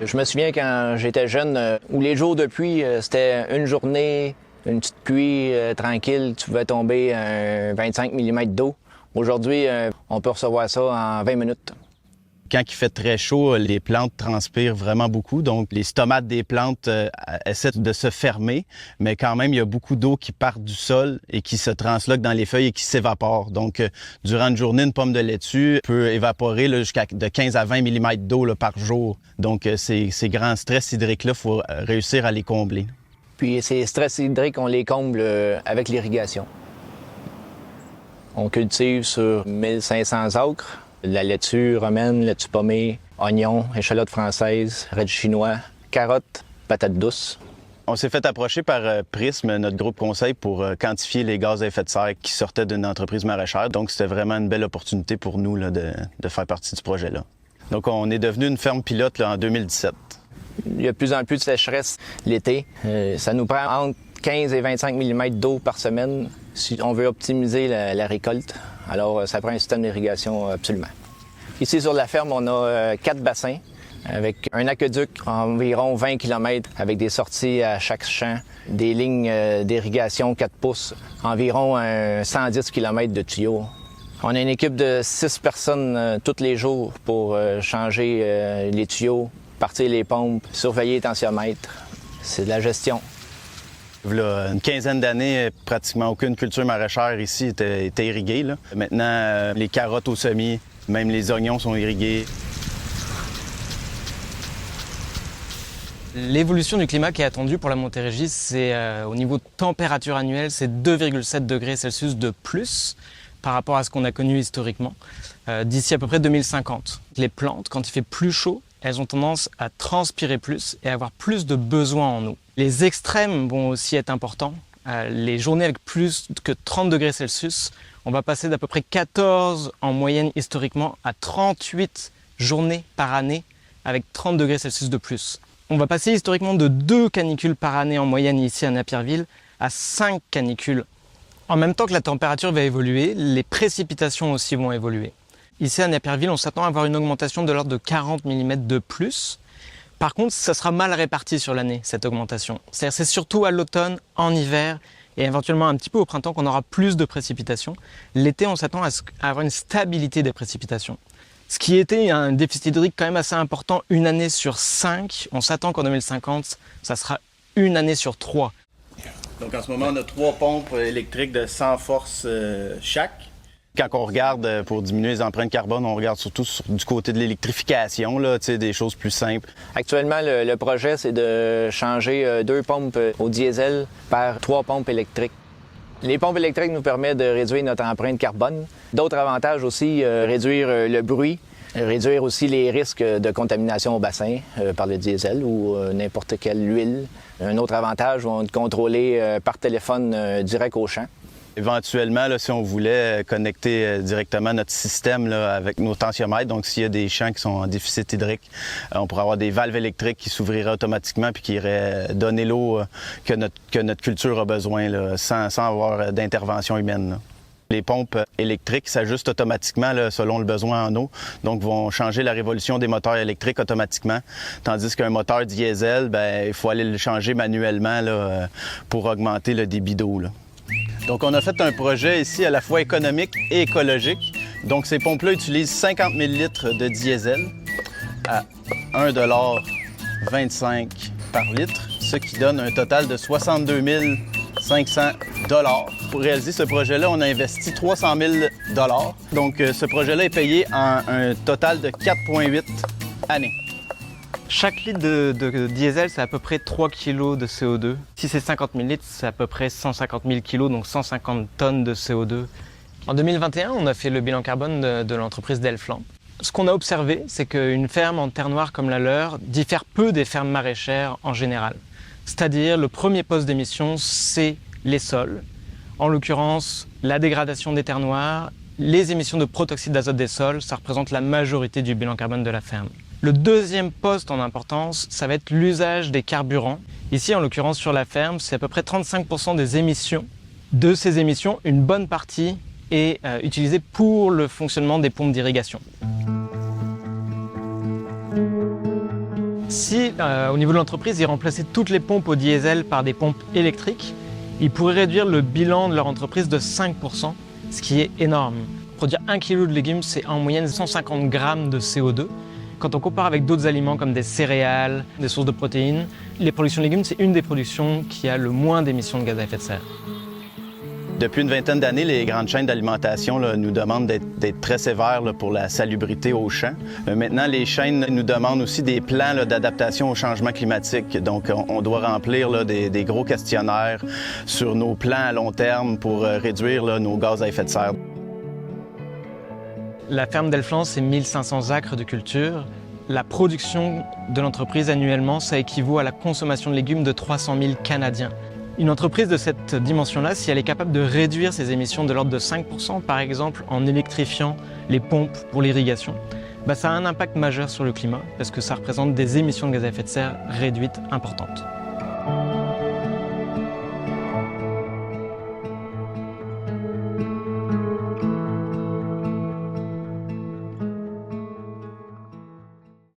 Je me souviens quand j'étais jeune, où les jours de pluie, c'était une journée, une petite pluie tranquille, tu pouvais tomber 25 mm d'eau. Aujourd'hui, on peut recevoir ça en 20 minutes. Quand il fait très chaud, les plantes transpirent vraiment beaucoup. Donc, les stomates des plantes essaient de se fermer, mais quand même, il y a beaucoup d'eau qui part du sol et qui se transloque dans les feuilles et qui s'évapore. Donc, durant une journée, une pomme de laitue peut évaporer jusqu'à de 15 à 20 mm d'eau par jour. Donc, ces grands stress hydriques-là, il faut réussir à les combler. Puis, ces stress hydriques, on les comble avec l'irrigation. On cultive sur 1500 acres. La laitue romaine, laitue pommée, oignons, échalotes françaises, radis chinois, carottes, patates douces. On s'est fait approcher par Prism, notre groupe conseil, pour quantifier les gaz à effet de serre qui sortaient d'une entreprise maraîchère. Donc, c'était vraiment une belle opportunité pour nous là, de faire partie du projet-là. Donc, on est devenu une ferme pilote là, en 2017. Il y a de plus en plus de sécheresse l'été. Ça nous prend entre 15 et 25 mm d'eau par semaine si on veut optimiser la récolte. Alors, ça prend un système d'irrigation absolument. Ici, sur la ferme, on a 4 bassins avec un aqueduc environ 20 km avec des sorties à chaque champ, des lignes d'irrigation 4 pouces, environ 110 km de tuyaux. On a une équipe de 6 personnes tous les jours pour changer les tuyaux, partir les pompes, surveiller les tensiomètres. C'est de la gestion. Il y a une quinzaine d'années, pratiquement aucune culture maraîchère ici était irriguée. Là. Maintenant, les carottes au semis, même les oignons sont irrigués. L'évolution du climat qui est attendue pour la Montérégie, c'est au niveau de température annuelle, c'est 2,7 degrés Celsius de plus par rapport à ce qu'on a connu historiquement d'ici à peu près 2050. Les plantes, quand il fait plus chaud, elles ont tendance à transpirer plus et à avoir plus de besoin en eau. Les extrêmes vont aussi être importants. Les journées avec plus que 30 degrés Celsius, on va passer d'à peu près 14 en moyenne historiquement à 38 journées par année avec 30 degrés Celsius de plus. On va passer historiquement de 2 canicules par année en moyenne ici à Napierville à 5 canicules. En même temps que la température va évoluer, les précipitations aussi vont évoluer. Ici à Napierville, on s'attend à avoir une augmentation de l'ordre de 40 mm de plus. Par contre, ça sera mal réparti sur l'année, cette augmentation. C'est-à-dire c'est surtout à l'automne, en hiver et éventuellement un petit peu au printemps qu'on aura plus de précipitations. L'été, on s'attend à avoir une stabilité des précipitations. Ce qui était un déficit hydrique quand même assez important, une année sur 5. On s'attend qu'en 2050, ça sera une année sur 3. Donc en ce moment, on a 3 pompes électriques de 100 forces chaque. Quand on regarde pour diminuer les empreintes carbone, on regarde surtout du côté de l'électrification, là, des choses plus simples. Actuellement, le projet, c'est de changer 2 pompes au diesel par 3 pompes électriques. Les pompes électriques nous permettent de réduire notre empreinte carbone. D'autres avantages aussi, réduire le bruit, réduire aussi les risques de contamination au bassin par le diesel ou n'importe quelle huile. Un autre avantage, on va contrôler par téléphone direct au champ. Éventuellement, là, si on voulait connecter directement notre système là, avec nos tensiomètres, donc s'il y a des champs qui sont en déficit hydrique, on pourrait avoir des valves électriques qui s'ouvriraient automatiquement puis qui iraient donner l'eau que notre culture a besoin là, sans avoir d'intervention humaine. Là. Les pompes électriques s'ajustent automatiquement là, selon le besoin en eau, donc vont changer la révolution des moteurs électriques automatiquement, tandis qu'un moteur diesel, il faut aller le changer manuellement là, pour augmenter le débit d'eau. Là. Donc, on a fait un projet ici à la fois économique et écologique. Donc, ces pompes-là utilisent 50 000 litres de diesel à 1,25 $ par litre, ce qui donne un total de 62 500 $. Pour réaliser ce projet-là, on a investi 300 000 $. Donc, ce projet-là est payé en un total de 4,8 années. Chaque litre de diesel, c'est à peu près 3 kg de CO2. Si c'est 50 000 litres, c'est à peu près 150 000 kg, donc 150 tonnes de CO2. En 2021, on a fait le bilan carbone de l'entreprise Delfland. Ce qu'on a observé, c'est qu'une ferme en terre noire comme la leur diffère peu des fermes maraîchères en général. C'est-à-dire, le premier poste d'émission, c'est les sols. En l'occurrence, la dégradation des terres noires, les émissions de protoxyde d'azote des sols, ça représente la majorité du bilan carbone de la ferme. Le deuxième poste en importance, ça va être l'usage des carburants. Ici, en l'occurrence, sur la ferme, c'est à peu près 35% des émissions. De ces émissions, une bonne partie est utilisée pour le fonctionnement des pompes d'irrigation. Si, au niveau de l'entreprise, ils remplaçaient toutes les pompes au diesel par des pompes électriques, ils pourraient réduire le bilan de leur entreprise de 5%, ce qui est énorme. Produire 1 kg de légumes, c'est en moyenne 150 grammes de CO2. Quand on compare avec d'autres aliments comme des céréales, des sources de protéines, les productions de légumes, c'est une des productions qui a le moins d'émissions de gaz à effet de serre. Depuis une vingtaine d'années, les grandes chaînes d'alimentation nous demandent d'être très sévères pour la salubrité aux champs. Maintenant, les chaînes nous demandent aussi des plans d'adaptation au changement climatique. Donc, on doit remplir des gros questionnaires sur nos plans à long terme pour réduire nos gaz à effet de serre. La ferme d'Elfland, c'est 1500 acres de culture. La production de l'entreprise annuellement, ça équivaut à la consommation de légumes de 300 000 Canadiens. Une entreprise de cette dimension-là, si elle est capable de réduire ses émissions de l'ordre de 5%, par exemple en électrifiant les pompes pour l'irrigation, ça a un impact majeur sur le climat parce que ça représente des émissions de gaz à effet de serre réduites importantes.